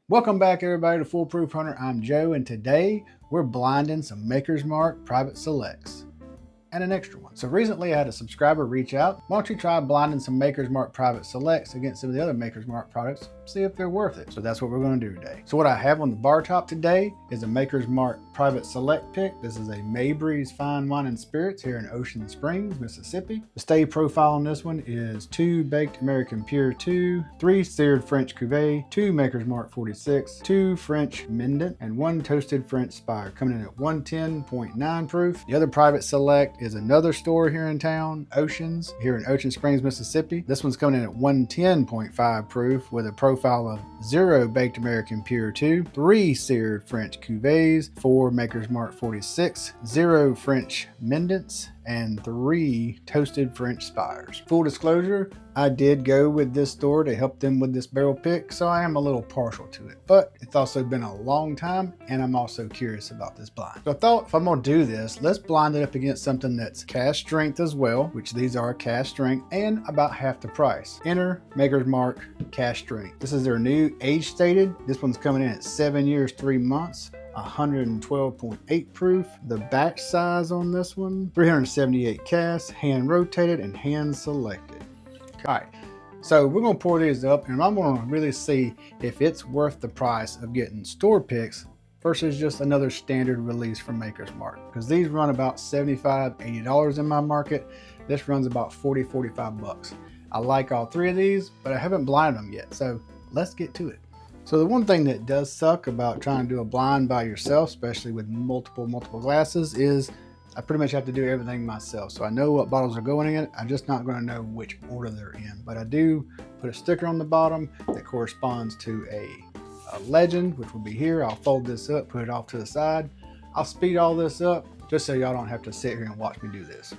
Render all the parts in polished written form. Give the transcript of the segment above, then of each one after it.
Welcome back, everybody, to Foolproof Hunter. I'm Joe, and today we're blinding some Maker's Mark Private Selects and an extra one. So recently I had a subscriber reach out. Why don't you try blinding some Maker's Mark Private Selects against some of the other Maker's Mark products, see if they're worth it. So that's what we're going to do today. So what I have on the bar top today is a Maker's Mark Private Select pick. This is a Maybreeze Fine Wine and Spirits here in Ocean Springs, Mississippi. The stave profile on this one is 2 Baked American Pure 2, 3 Seared French Cuvée, 2 Maker's Mark 46, 2 French Mendant, and 1 Toasted French Spire, coming in at 110.9 proof. The other Private Select is another store here in town, Oceans, here in Ocean Springs, Mississippi. This one's coming in at 110.5 proof with a profile of 0 Baked American Pure 2, 3 Seared French Cuvées, 4 Maker's Mark 46, 0 French Mendants, and 3 Toasted French Spires. Full disclosure, I did go with this store to help them with this barrel pick, so I am a little partial to it. But it's also been a long time, and I'm also curious about this blind. So I thought, if I'm gonna do this, let's blind it up against something that's cask strength as well, which these are cask strength, and about half the price. Enter Maker's Mark cask strength. This is their new age stated. This one's coming in at 7 years, 3 months. 112.8 proof. The batch size on this one, 378 casks, hand rotated and hand selected. All right, so we're gonna pour these up and I'm gonna really see if it's worth the price of getting store picks versus just another standard release from Maker's Mark. Because these run about $75, $80 in my market. This runs about 40, 45 bucks. I like all three of these, but I haven't blinded them yet. So let's get to it. So the one thing that does suck about trying to do a blind by yourself, especially with multiple glasses, is I pretty much have to do everything myself. So I know what bottles are going in. I'm just not going to know which order they're in. But I do put a sticker on the bottom that corresponds to a legend, which will be here. I'll fold this up, put it off to the side. I'll speed all this up just so y'all don't have to sit here and watch me do this.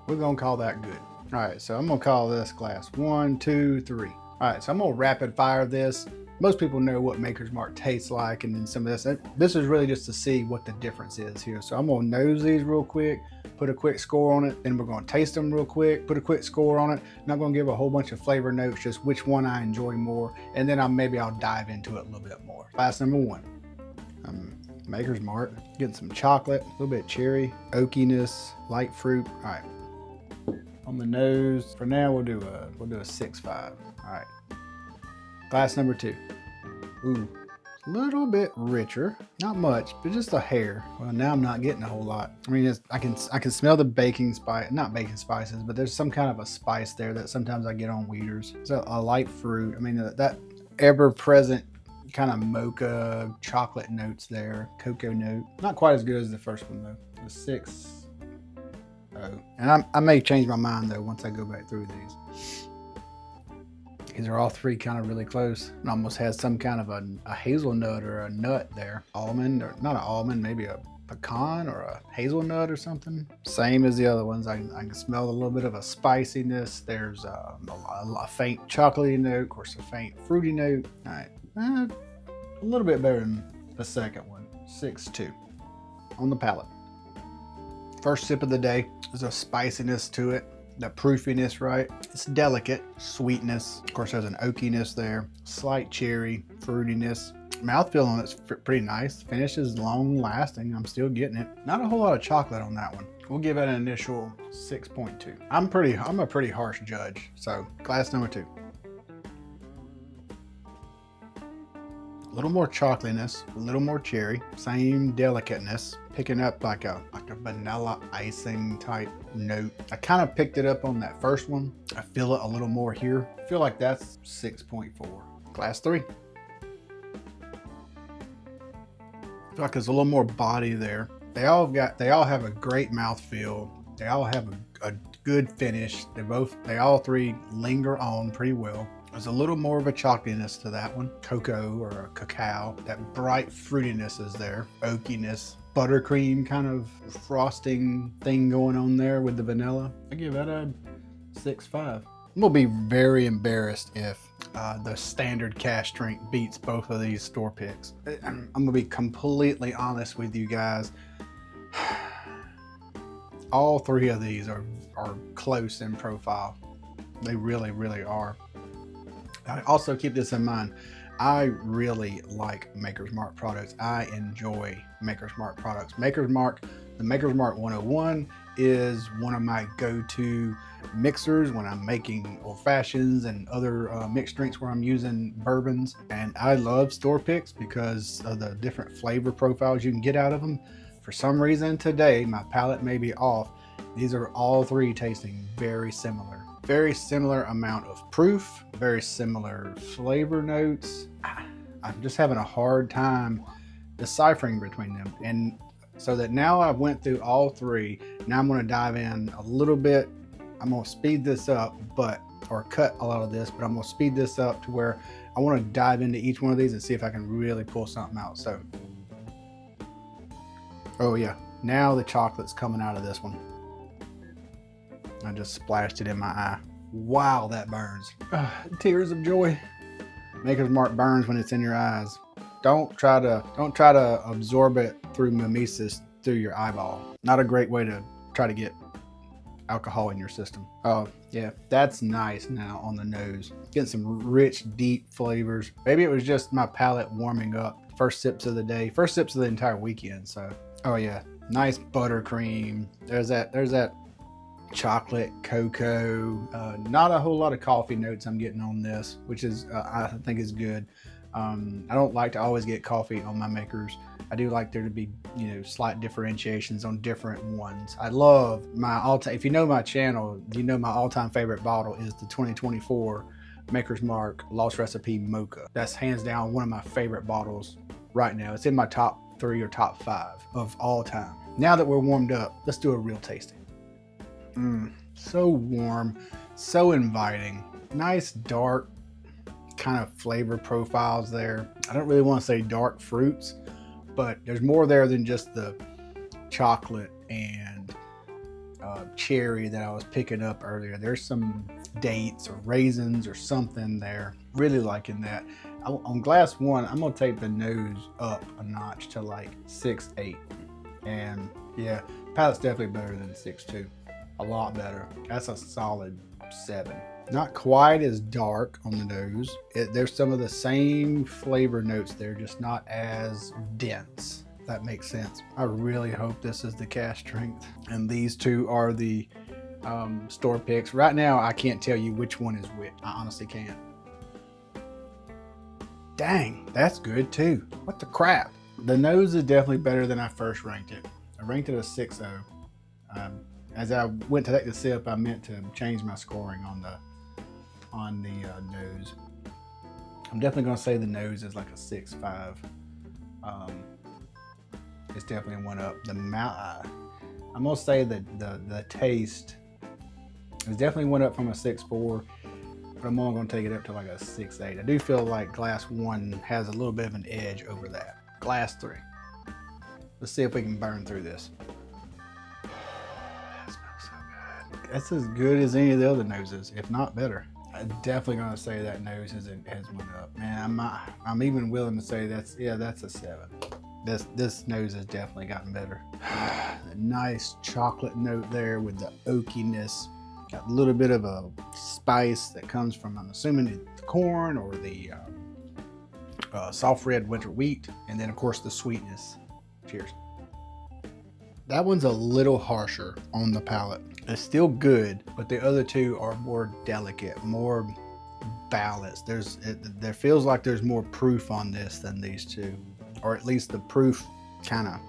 We're gonna call that good. All right, so I'm gonna call this glass 1, 2, 3. All right, so I'm gonna rapid fire this. Most people know what Maker's Mark tastes like, and then some of this. This is really just to see what the difference is here. So I'm gonna nose these real quick, put a quick score on it, then we're gonna taste them real quick, put a quick score on it. I'm not gonna give a whole bunch of flavor notes, just which one I enjoy more, and then maybe I'll dive into it a little bit more. Glass number 1. Maker's Mark, getting some chocolate, a little bit of cherry, oakiness, light fruit. All right. On the nose, for now we'll do a 6.5. All right. Glass number 2. Ooh, a little bit richer, not much, but just a hair. Well, now I'm not getting a whole lot. I mean, I can smell the baking spice, not baking spices, but there's some kind of a spice there that sometimes I get on weeders. So a light fruit. I mean, that ever-present kind of mocha chocolate notes there, cocoa note. Not quite as good as the first one though. The 6. And I may change my mind though once I go back through these. These are all three kind of really close. It almost has some kind of a hazelnut or a nut there. Almond, or not an almond, maybe a pecan or a hazelnut or something. Same as the other ones. I can smell a little bit of a spiciness. There's a faint chocolatey note, of course a faint fruity note. All right, a little bit better than the second one, 6.2 on the palate. First sip of the day. There's a spiciness to it, the proofiness, right? It's delicate, sweetness. Of course, there's an oakiness there, slight cherry, fruitiness. Mouthfeel on it's pretty nice. Finish is long lasting. I'm still getting it. Not a whole lot of chocolate on that one. We'll give it an initial 6.2. I'm a pretty harsh judge. So glass number 2. A little more chocolatiness, a little more cherry, same delicateness, picking up like a vanilla icing type note. I kind of picked it up on that first one. I feel it a little more here. I feel like that's 6.4. Glass 3. I feel like there's a little more body there. They all have a great mouthfeel. They all have a good finish. They all three linger on pretty well. There's a little more of a chalkiness to that one. Cocoa or a cacao. That bright fruitiness is there. Oakiness. buttercream kind of frosting thing going on there with the vanilla. I give that a 6.5. I'm gonna be very embarrassed if the standard Cask drink beats both of these store picks. I'm gonna be completely honest with you guys. All three of these are close in profile. They really, really are. I also keep this in mind. I really like Maker's Mark products. I enjoy Maker's Mark products. The Maker's Mark 101 is one of my go-to mixers when I'm making old fashions and other mixed drinks where I'm using bourbons. And I love store picks because of the different flavor profiles you can get out of them. For some reason today, my palate may be off. These are all three tasting very similar. Very similar amount of proof, very similar flavor notes. I'm just having a hard time deciphering between them. And so that now I've went through all three, now I'm gonna dive in a little bit. I'm gonna speed this up, or cut a lot of this, but I'm gonna speed this up to where I wanna dive into each one of these and see if I can really pull something out. So, oh yeah, now the chocolate's coming out of this one. I just splashed it in my eye. Wow, that burns. Tears of joy. Maker's Mark burns when it's in your eyes. Don't try to absorb it through mimesis through your eyeball. Not a great way to try to get alcohol in your system. Oh yeah, that's nice now on the nose. Getting some rich, deep flavors. Maybe it was just my palate warming up. First sips of the day, first sips of the entire weekend. So, oh yeah, nice buttercream. There's that chocolate, cocoa, not a whole lot of coffee notes I'm getting on this, which is I think is good. I don't like to always get coffee on my makers. I do like there to be, slight differentiations on different ones. I love my all-time, if you know my channel, you know my all-time favorite bottle is the 2024 Maker's Mark Lost Recipe Mocha. That's hands down one of my favorite bottles right now. It's in my top 3 or top 5 of all time. Now that we're warmed up, let's do a real tasting. So warm, so inviting. Nice dark kind of flavor profiles there. I don't really want to say dark fruits, but there's more there than just the chocolate and cherry that I was picking up earlier. There's some dates or raisins or something there. Really liking that. On glass 1, I'm gonna take the nose up a notch to like 6.8. And yeah, palate's definitely better than 6.2. A lot better. That's a solid 7. Not quite as dark on the nose. There's some of the same flavor notes there, just not as dense. If that makes sense. I really hope this is the Cask drink. And these two are the store picks. Right now, I can't tell you which one is which. I honestly can't. Dang, that's good too. What the crap? The nose is definitely better than I first ranked it. I ranked it a 6.0. As I went to take the sip, I meant to change my scoring on the nose. I'm definitely going to say the nose is like a 6.5. It's definitely went up. The mouth, I'm going to say that the taste is definitely went up from a 6.4, but I'm only going to take it up to like a 6.8. I do feel like glass 1 has a little bit of an edge over that. Glass 3. Let's see if we can burn through this. That's as good as any of the other noses, if not better. I'm definitely gonna say that nose has went up. Man, I'm even willing to say that's a 7. This nose has definitely gotten better. The nice chocolate note there with the oakiness. Got a little bit of a spice that comes from, I'm assuming, the corn or the soft red winter wheat, and then of course the sweetness. Cheers. That one's a little harsher on the palate. It's still good, but the other two are more delicate, more balanced. There feels like there's more proof on this than these two, or at least the proof kind of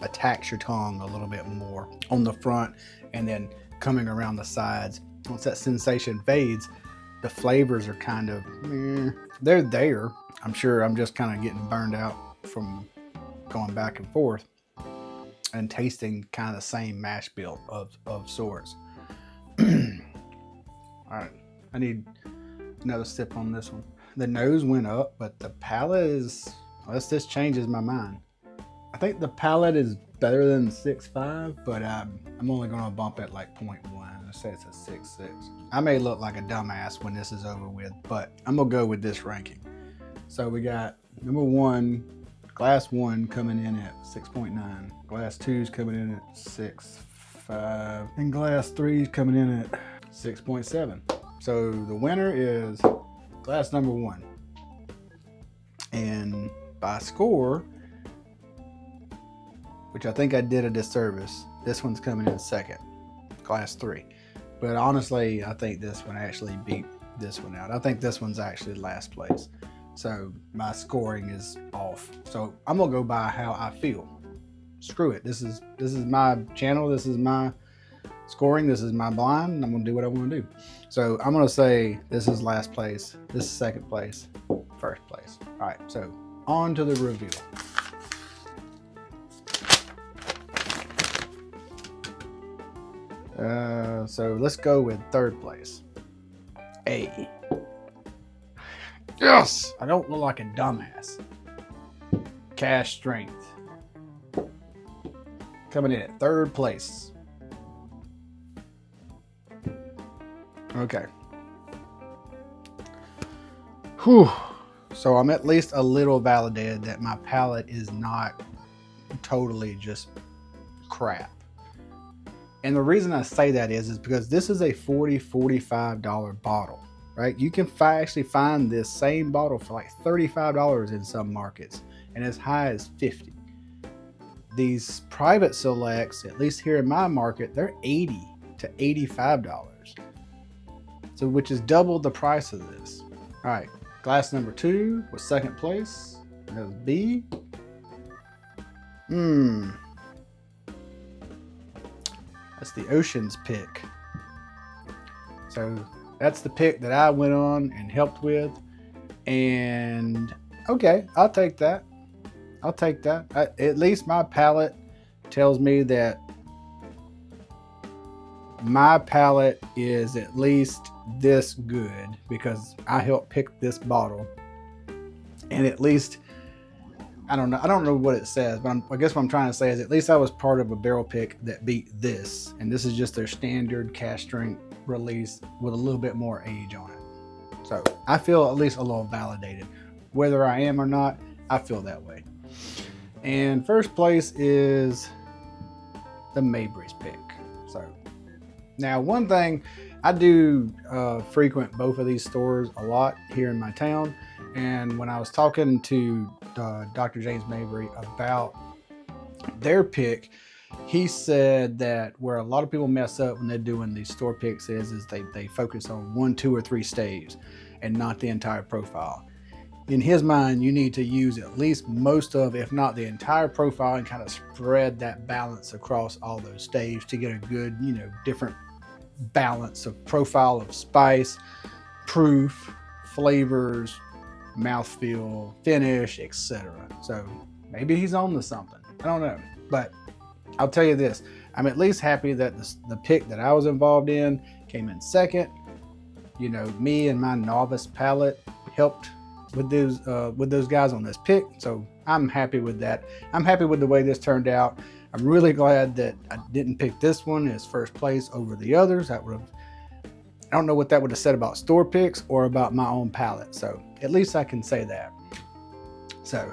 attacks your tongue a little bit more on the front and then coming around the sides. Once that sensation fades, the flavors are kind of, they're there. I'm sure I'm just kind of getting burned out from going back and forth and tasting kind of the same mash bill of sorts. All right, I need another sip on this one. The nose went up, but the palate is, unless this changes my mind, I think the palate is better than 6.5, but I'm only gonna bump it like 0.1. Let's say it's a 6.6. I may look like a dumbass when this is over with, but I'm gonna go with this ranking. So we got number 1, glass 1 coming in at 6.9. Glass 2's coming in at 6.5. And glass 3's coming in at 6.7. So the winner is glass number 1. And by score, which I think I did a disservice, this one's coming in second, glass 3. But honestly, I think this one actually beat this one out. I think this one's actually last place. So my scoring is off. So I'm gonna go by how I feel. Screw it. This is my channel. This is my scoring. This is my blind. And I'm gonna do what I want to do. So I'm gonna say this is last place. This is second place. First place. All right. So on to the reveal. So let's go with third place. A. Yes! I don't look like a dumbass. Cask strength. Coming in at third place. Okay. Whew. So I'm at least a little validated that my palate is not totally just crap. And the reason I say that is because this is a $45 bottle, right? You can actually find this same bottle for like $35 in some markets and as high as $50. These private selects, at least here in my market, they're $80 to $85. So which is double the price of this. All right, glass number 2 was second place. That was B. That's the Ocean's pick. So that's the pick that I went on and helped with. And okay, I'll take that. I'll take that. At least my palate tells me that my palate is at least this good because I helped pick this bottle. And at least, I don't know what it says, but I guess what I'm trying to say is at least I was part of a barrel pick that beat this. And this is just their standard cask strength release with a little bit more age on it. So I feel at least a little validated. Whether I am or not, I feel that way. And first place is the Mabry's pick. So now one thing, I do frequent both of these stores a lot here in my town. And when I was talking to Dr. James Mabry about their pick, he said that where a lot of people mess up when they're doing these store picks is they focus on 1, 2, or 3 staves and not the entire profile. In his mind, you need to use at least most of, if not the entire profile, and kind of spread that balance across all those staves to get a good, different balance of profile of spice, proof, flavors, mouthfeel, finish, etc. So maybe he's on to something. I don't know. But I'll tell you this, I'm at least happy that the pick that I was involved in came in second. Me and my novice palate helped with those guys on this pick. So I'm happy with that. I'm happy with the way this turned out. I'm really glad that I didn't pick this one as first place over the others. I don't know what that would have said about store picks or about my own palate. So at least I can say that. So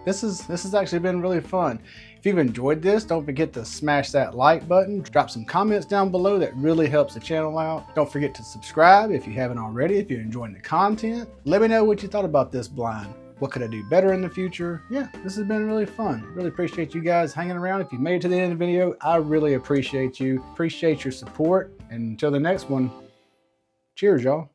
this has actually been really fun. If you've enjoyed this, don't forget to smash that like button. Drop some comments down below. That really helps the channel out. Don't forget to subscribe if you haven't already, if you're enjoying the content. Let me know what you thought about this blind. What could I do better in the future? Yeah, this has been really fun. Really appreciate you guys hanging around. If you made it to the end of the video, I really appreciate you. Appreciate your support. And until the next one, cheers, y'all.